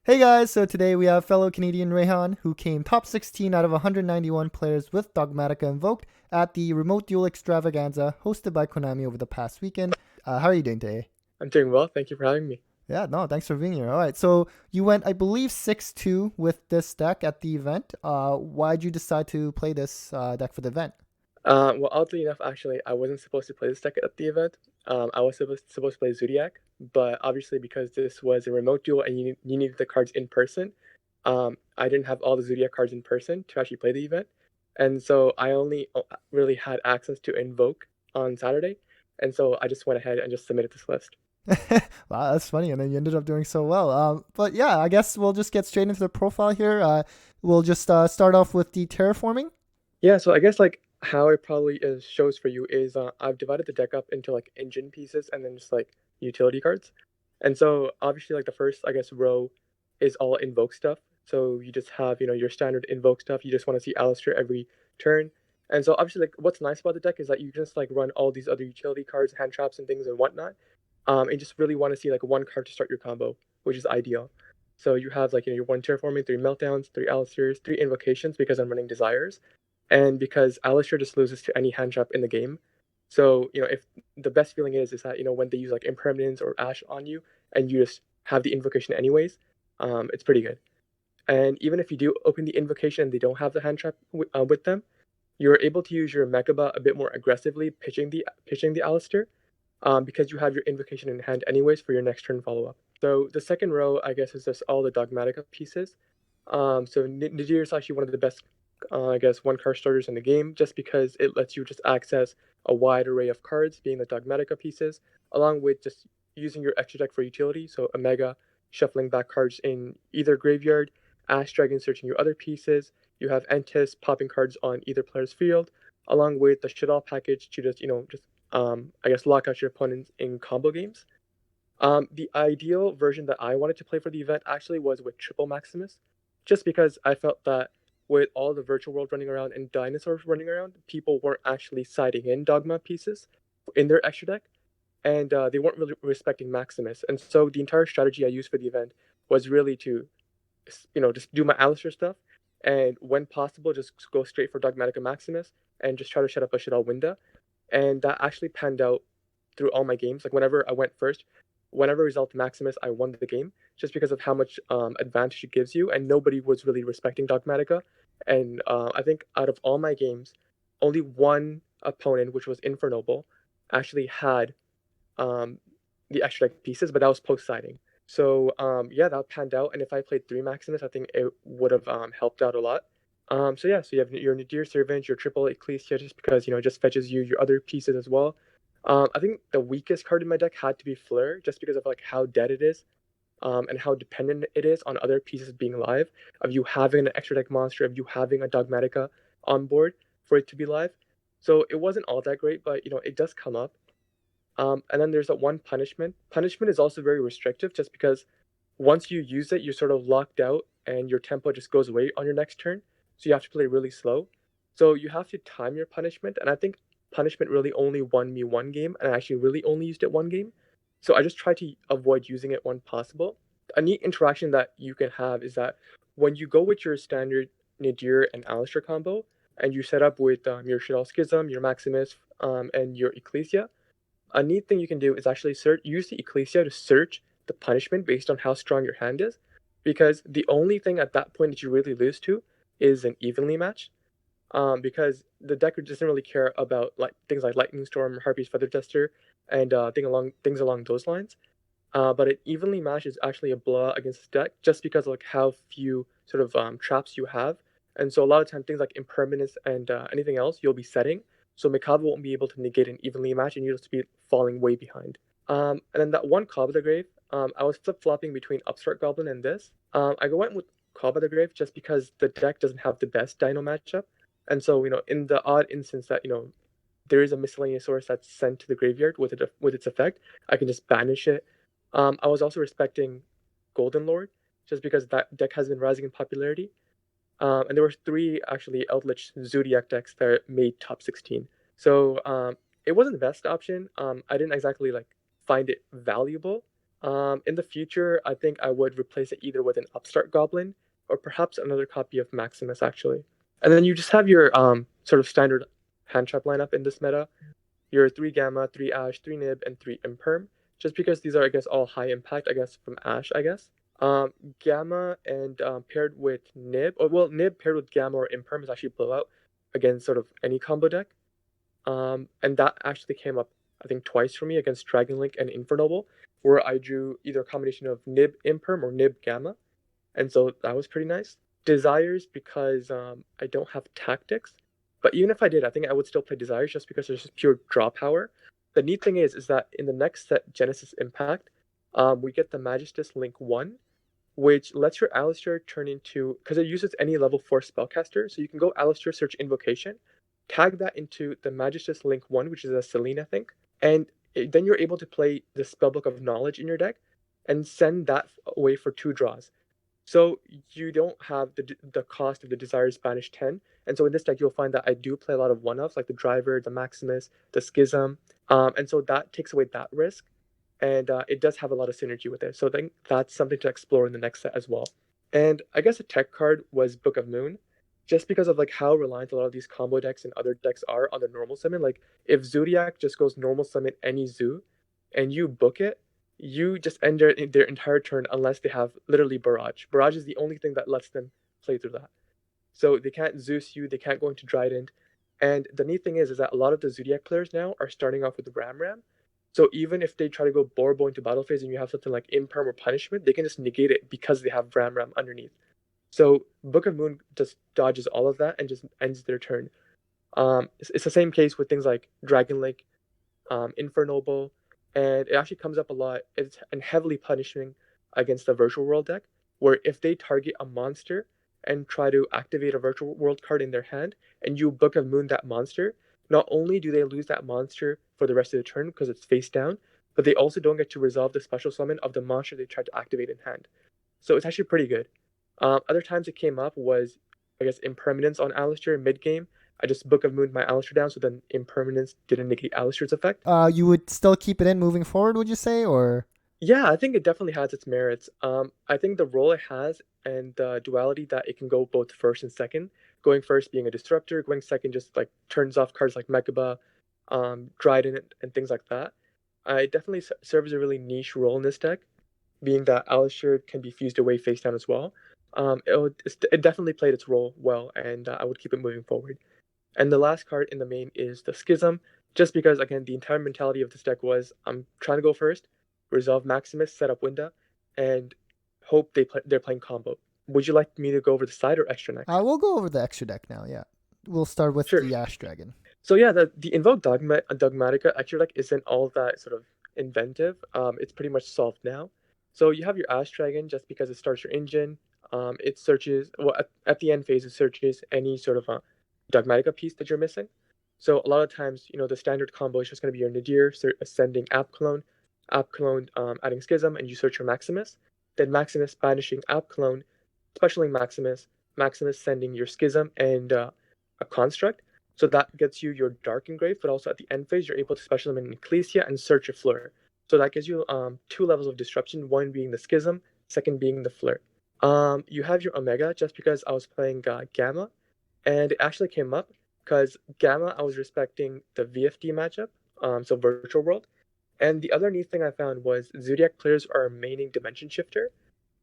Hey guys, so today we have fellow Canadian Rehan who came top 16 out of 191 players with Dogmatika Invoked at the Remote Duel Extravaganza hosted by Konami over the past weekend. How are you doing today? I'm doing well. Thank you for having me. Yeah, no, thanks for being here. All right, so you went, I believe, 6-2 with this deck at the event. Why'd you decide to play this deck for the event? Well, oddly enough, actually, I wasn't supposed to play this deck at the event. I was supposed to play Zodiac, but obviously because this was a remote duel and you needed the cards in person, I didn't have all the Zodiac cards in person to actually play the event, and so I only really had access to Invoke on Saturday, and so I just went ahead and just submitted this list. Wow, that's funny. And then you ended up doing so well. But yeah, I guess we'll just get straight into the profile here. We'll just start off with the terraforming. Yeah, so I guess like how it probably is shows for you is I've divided the deck up into like engine pieces and then just like utility cards. And so obviously like the first I guess row is all invoke stuff. So you just have, your standard invoke stuff. You just want to see Alistair every turn. And so obviously like what's nice about the deck is that you just like run all these other utility cards, hand traps and things and whatnot. And just really want to see like one card to start your combo, which is ideal. So you have like your one terraforming, three meltdowns, three Alistairs, three invocations because I'm running desires and because Alistair just loses to any hand trap in the game. So, if the best feeling is that, when they use like impermanence or ash on you and you just have the invocation anyways, it's pretty good. And even if you do open the invocation and they don't have the hand trap with them, you're able to use your Mechaba a bit more aggressively, pitching the Alistair, because you have your invocation in hand anyways for your next turn follow up. So the second row, I guess, is just all the Dogmatika pieces. So Nadir is actually one of the best, I guess, one card starters in the game, just because it lets you just access a wide array of cards, being the Dogmatika pieces, along with just using your extra deck for utility. So Omega, shuffling back cards in either graveyard, Ash Dragon searching your other pieces. You have Entis popping cards on either player's field, along with the shit all package to just I guess lock out your opponents in combo games. The ideal version that I wanted to play for the event actually was with Triple Maximus, just because I felt that with all the virtual world running around and dinosaurs running around, people weren't actually siding in Dogma pieces in their extra deck, and they weren't really respecting Maximus. And so the entire strategy I used for the event was really to, just do my Alistair stuff, and when possible, just go straight for Dogmatica Maximus and just try to shut up a shit all Winda. And that actually panned out through all my games. Like whenever I went first, whenever result Maximus, I won the game just because of how much advantage it gives you, and nobody was really respecting Dogmatica. And I think out of all my games, only one opponent, which was Infernoble, actually had um, the extra deck pieces, but that was post siding. So yeah, that panned out. And if I played three Maximus, I think it would have helped out a lot. So yeah, so you have your Nadir Servant, your triple Ecclesia, just because it just fetches you your other pieces as well. I think the weakest card in my deck had to be Flare, just because of like how dead it is, and how dependent it is on other pieces being live. Of you having an extra deck monster, of you having a Dogmatica on board for it to be live. So it wasn't all that great, but it does come up. And then there's that one punishment. Punishment is also very restrictive, just because once you use it, you're sort of locked out, and your tempo just goes away on your next turn. So you have to play really slow. So you have to time your punishment, and I think punishment really only won me one game, and I actually really only used it one game. So I just try to avoid using it when possible. A neat interaction that you can have is that when you go with your standard Nadir and Alistair combo, and you set up with your Shadal Schism, your Maximus, and your Ecclesia, a neat thing you can do is actually use the Ecclesia to search the punishment based on how strong your hand is, because the only thing at that point that you really lose to is an evenly match, because the deck doesn't really care about like things like Lightning Storm, Harpy's Feather Tester, and things along those lines. But an evenly match is actually a blow against the deck just because of like how few sort of traps you have, and so a lot of time things like impermanence and anything else you'll be setting. So Mikado won't be able to negate an evenly match, and you'll just be falling way behind. And then that one Cobb of the Grave, I was flip flopping between Upstart Goblin and this. I went with Cobb of the Grave just because the deck doesn't have the best Dino matchup, and so in the odd instance that there is a miscellaneous source that's sent to the graveyard with its effect, I can just banish it. I was also respecting Golden Lord just because that deck has been rising in popularity. And there were three actually Eldritch Zodiac decks that made top 16. So it wasn't the best option. I didn't exactly like find it valuable, In the future, I think I would replace it either with an Upstart Goblin or perhaps another copy of Maximus, actually. And then you just have your sort of standard hand trap lineup in this meta. Your 3 Gamma, 3 Ash, 3 Nib, and 3 Imperm. Just because these are, I guess, all high impact, I guess, from Ash, I guess. Gamma and paired with Nib, or well, Nib paired with Gamma or Imperm is actually blowout against sort of any combo deck. And that actually came up, I think, twice for me against Dragon Link and Infernoble, where I drew either a combination of Nib Imperm or Nib Gamma, and so that was pretty nice. Desires because I don't have tactics, but even if I did, I think I would still play Desires just because there's just pure draw power. The neat thing is that in the next set, Genesis Impact, we get the Magistus Link 1, which lets your Alistair turn into, because it uses any level 4 spellcaster, so you can go Alistair search Invocation, tag that into the Magistus Link 1, which is a Selene, I think, and then you're able to play the Spellbook of Knowledge in your deck and send that away for 2 draws. So you don't have the cost of the Desires Banish 10. And so in this deck, you'll find that I do play a lot of one-offs, like the Driver, the Maximus, the Schism. And so that takes away that risk. And it does have a lot of synergy with it. So I think that's something to explore in the next set as well. And I guess a tech card was Book of Moon, just because of like how reliant a lot of these combo decks and other decks are on the normal summon. Like if Zodiac just goes normal summon any zoo and you book it, you just end their entire turn unless they have literally Barrage. Barrage is the only thing that lets them play through that. So they can't Zeus you, they can't go into Trident. And the neat thing is that a lot of the Zodiac players now are starting off with Ram Ram. So even if they try to go Borbo into battle phase and you have something like Imperm or Punishment, they can just negate it because they have Ram Ram underneath. So Book of Moon just dodges all of that and just ends their turn. It's the same case with things like Dragon Lake, Infernoble, and it actually comes up a lot. It's heavily punishing against the Virtual World deck, where if they target a monster and try to activate a Virtual World card in their hand, and you Book of Moon that monster, not only do they lose that monster for the rest of the turn because it's face down, but they also don't get to resolve the special summon of the monster they tried to activate in hand. So it's actually pretty good. Other times it came up was, I guess, Impermanence on Alistair mid game. I just Book of Moon my Alistair down, so then Impermanence didn't negate Alistair's effect. You would still keep it in moving forward, would you say, or? Yeah, I think it definitely has its merits. I think the role it has and the duality that it can go both first and second. Going first being a disruptor, going second just like turns off cards like Mechaba, Dryden, and things like that. It definitely serves a really niche role in this deck, being that Alistair can be fused away face down as well. It definitely played its role well, and I would keep it moving forward. And the last card in the main is the Schism, just because, again, the entire mentality of this deck was I'm trying to go first, resolve Maximus, set up Winda, and hope they're playing combo. Would you like me to go over the side or extra next? We'll go over the extra deck now, yeah. We'll start with Sure. the Ash Dragon. So yeah, the Invoked Dogmatika extra deck isn't all that sort of inventive. It's pretty much solved now. So you have your Ash Dragon just because it starts your engine. It searches, well, at the end phase, it searches any sort of Dogmatika piece that you're missing. So a lot of times, the standard combo is just going to be your Nadir ascending App Clone, adding Schism, and you search your Maximus. Then Maximus banishing App Clone, specialing Maximus, Maximus sending your Schism and a Construct. So that gets you your Dark Engrave, but also at the end phase, you're able to special them in Ecclesia and search your Fleur. So that gives you 2 levels of disruption, one being the Schism, second being the Fleur. You have your Omega just because I was playing Gamma, and it actually came up because Gamma, I was respecting the VFD matchup, so Virtual World. And the other neat thing I found was Zodiac players are maining Dimension Shifter.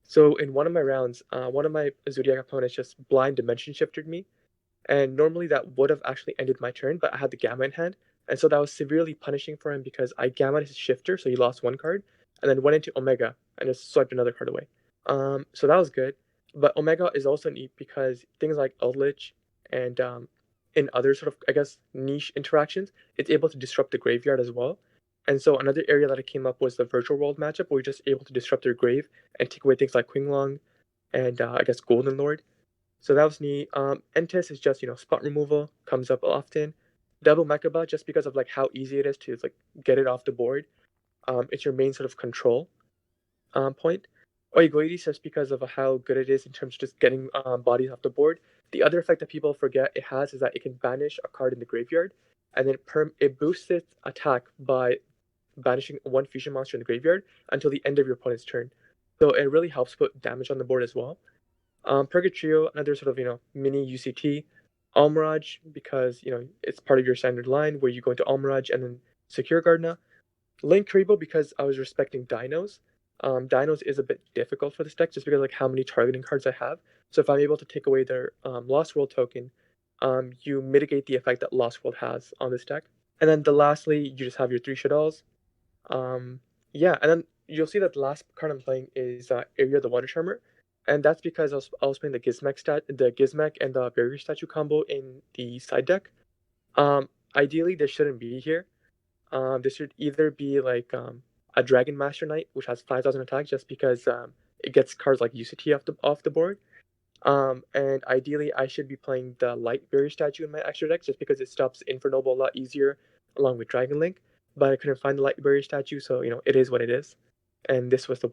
So in one of my rounds, one of my Zodiac opponents just blind Dimension Shifted me. And normally that would have actually ended my turn, but I had the Gamma in hand. And so that was severely punishing for him because I Gamma his Shifter, so he lost 1 card, and then went into Omega and just swiped another card away. So that was good. But Omega is also neat because things like Eldritch and in other sort of, I guess, niche interactions, it's able to disrupt the graveyard as well. And so another area that it came up was the Virtual World matchup where you're just able to disrupt their grave and take away things like Qinglong and I guess Golden Lord. So that was neat. Entis is just, spot removal, comes up often. Double Mechaba, just because of like how easy it is to like get it off the board. It's your main sort of control point. Oigoides just because of how good it is in terms of just getting bodies off the board. The other effect that people forget it has is that it can banish a card in the graveyard, and then it boosts its attack by banishing one fusion monster in the graveyard until the end of your opponent's turn. So it really helps put damage on the board as well. Purgatrio, another sort of mini UCT. Almirage, because it's part of your standard line where you go into Almirage and then secure Gardna. Link Karibo, because I was respecting Dinos. Dinos is a bit difficult for this deck just because like how many targeting cards I have. So if I'm able to take away their Lost World token, you mitigate the effect that Lost World has on this deck. And then lastly, you just have your 3 Shaddolls. Yeah, and then you'll see that the last card I'm playing is Area the Water Charmer. And that's because I was playing the Gizmek and the Barrier Statue combo in the side deck. Ideally, this shouldn't be here. This should either be like a Dragon Master Knight, which has 5,000 attack, just because it gets cards like UCT off the board. And ideally, I should be playing the Light Barrier Statue in my extra deck, just because it stops Infernoble a lot easier, along with Dragon Link. But I couldn't find the Light Barrier Statue, so it is what it is. And this was the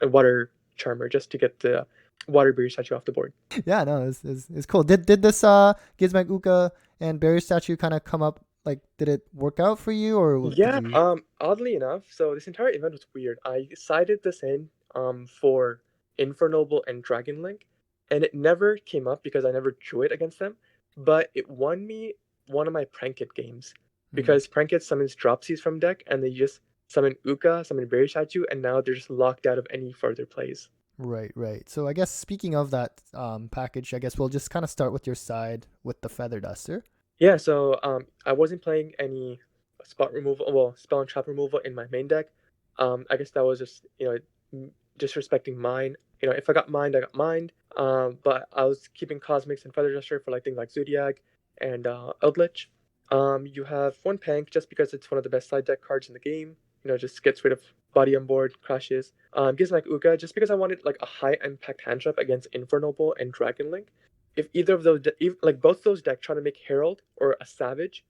Water Charmer, just to get the Water Barrier Statue off the board. Yeah, no, it's cool. Did this Gizmek Uka and Barrier Statue kind of come up? Like, did it work out for you, or Yeah, did you? oddly enough, so this entire event was weird. I sided this in for Infernoble and Dragon Link, and it never came up because I never drew it against them, but it won me one of my Prankit games because Prankit summons Dropsies from deck, and they just summon Uka, summon Barrier Statue, and now they're just locked out of any further plays. Right. So I guess speaking of that package, I guess we'll just kind of start with your side with the Feather Duster. Yeah, so I wasn't playing any spell and trap removal in my main deck. I guess that was just disrespecting mine. If I got mined, I got mined. But I was keeping Cosmics and Feather Duster for like things like Zodiac and Eldritch. You have one Pank just because it's one of the best side deck cards in the game. Just gets rid of body on board, crashes. Gizmek Uka just because I wanted like a high impact hand trap against Infernoble and Dragon Link. If either of those, like both those decks, try to make Herald or a Savage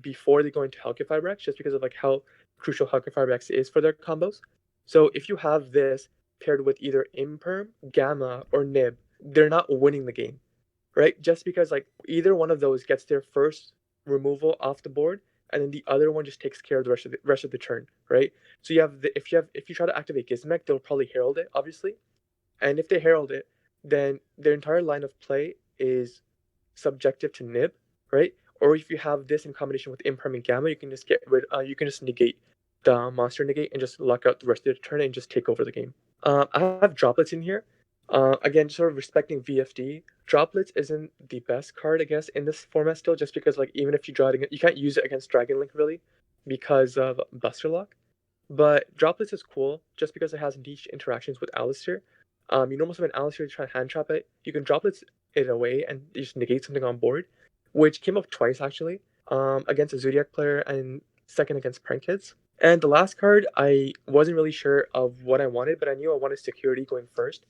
before they go into Hellkit Firebrax, just because of like how crucial Hellkit Firebrax is for their combos. So if you have this paired with either Imperm, Gamma, or Nib, they're not winning the game, right? Just because like either one of those gets their first removal off the board, and then the other one just takes care of the rest of the turn, right? So if you try to activate Gizmek, they'll probably Herald it, obviously, and if they Herald it, then their entire line of play is subjective to Nib, right? Or if you have this in combination with Imperm and Gamma, you can just you can just negate the monster negate and just lock out the rest of the turn and just take over the game. I have Droplets in here. Again, sort of respecting VFD. Droplets isn't the best card, I guess, in this format still, just because like even if you draw it, you can't use it against Dragon Link really because of Buster Lock. But Droplets is cool just because it has niche interactions with Alistair. You normal summon Alistair to try and hand trap it. You can Droplets it away and just negate something on board, which came up twice actually, against a Zodiac player and second against Prank Kids. And the last card, I wasn't really sure of what I wanted, but I knew I wanted security going first.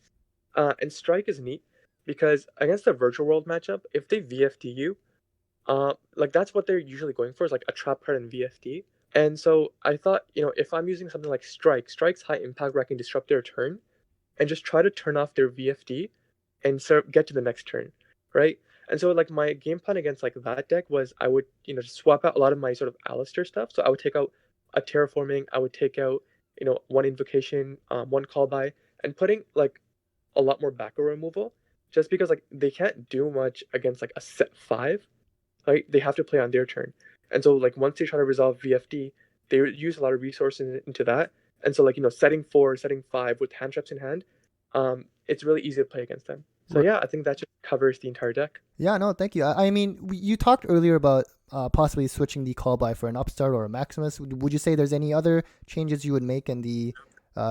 And Strike is neat because against the Virtual World matchup, if they VFD you, like that's what they're usually going for, is like a trap card in VFD. And so I thought, if I'm using something like Strike's high impact where I can disrupt their turn and just try to turn off their VFD and get to the next turn, right? And so like my game plan against like that deck was I would just swap out a lot of my sort of Alistair stuff. So I would take out a Terraforming, I would take out one Invocation, one Call By, and putting like a lot more backer removal, just because like they can't do much against like a set 5, right? They have to play on their turn, and so like once they try to resolve VFD, they use a lot of resources into that, and so like setting 4, setting 5 with hand traps in hand, it's really easy to play against them. So yeah, I think that just covers the entire deck. Yeah, no, thank you. I mean, you talked earlier about possibly switching the call by for an Upstart or a Maximus. Would you say there's any other changes you would make in the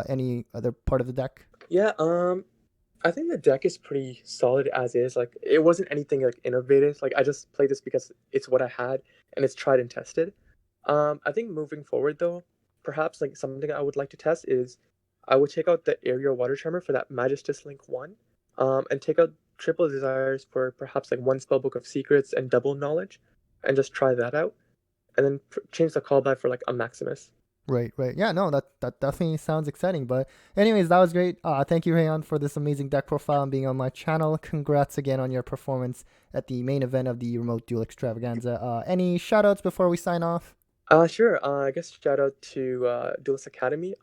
any other part of the deck? Yeah, I think the deck is pretty solid as is. Like it wasn't anything like innovative. Like I just played this because it's what I had and it's tried and tested. I think moving forward though, perhaps like something I would like to test is I would take out the Aerial Water Charmer for that Magistus Link 1. And take out Triple Desires for perhaps like one Spellbook of Secrets and Double Knowledge, and just try that out, and then change the callback for like a Maximus. Right. Yeah, no, that definitely sounds exciting. But anyways, that was great. Thank you, Rehan, for this amazing deck profile and being on my channel. Congrats again on your performance at the main event of the Remote Duel Extravaganza. Any shoutouts before we sign off? Sure. I guess shout out to Duelist Academy.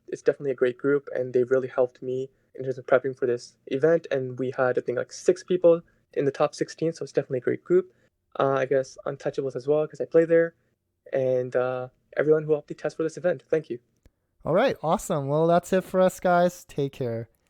It's definitely a great group, and they really helped me in terms of prepping for this event. And we had, I think, like 6 people in the top 16, so it's definitely a great group. I guess Untouchables as well, because I play there, and everyone who helped me test for this event. Thank you. All right, awesome. Well, that's it for us, guys. Take care.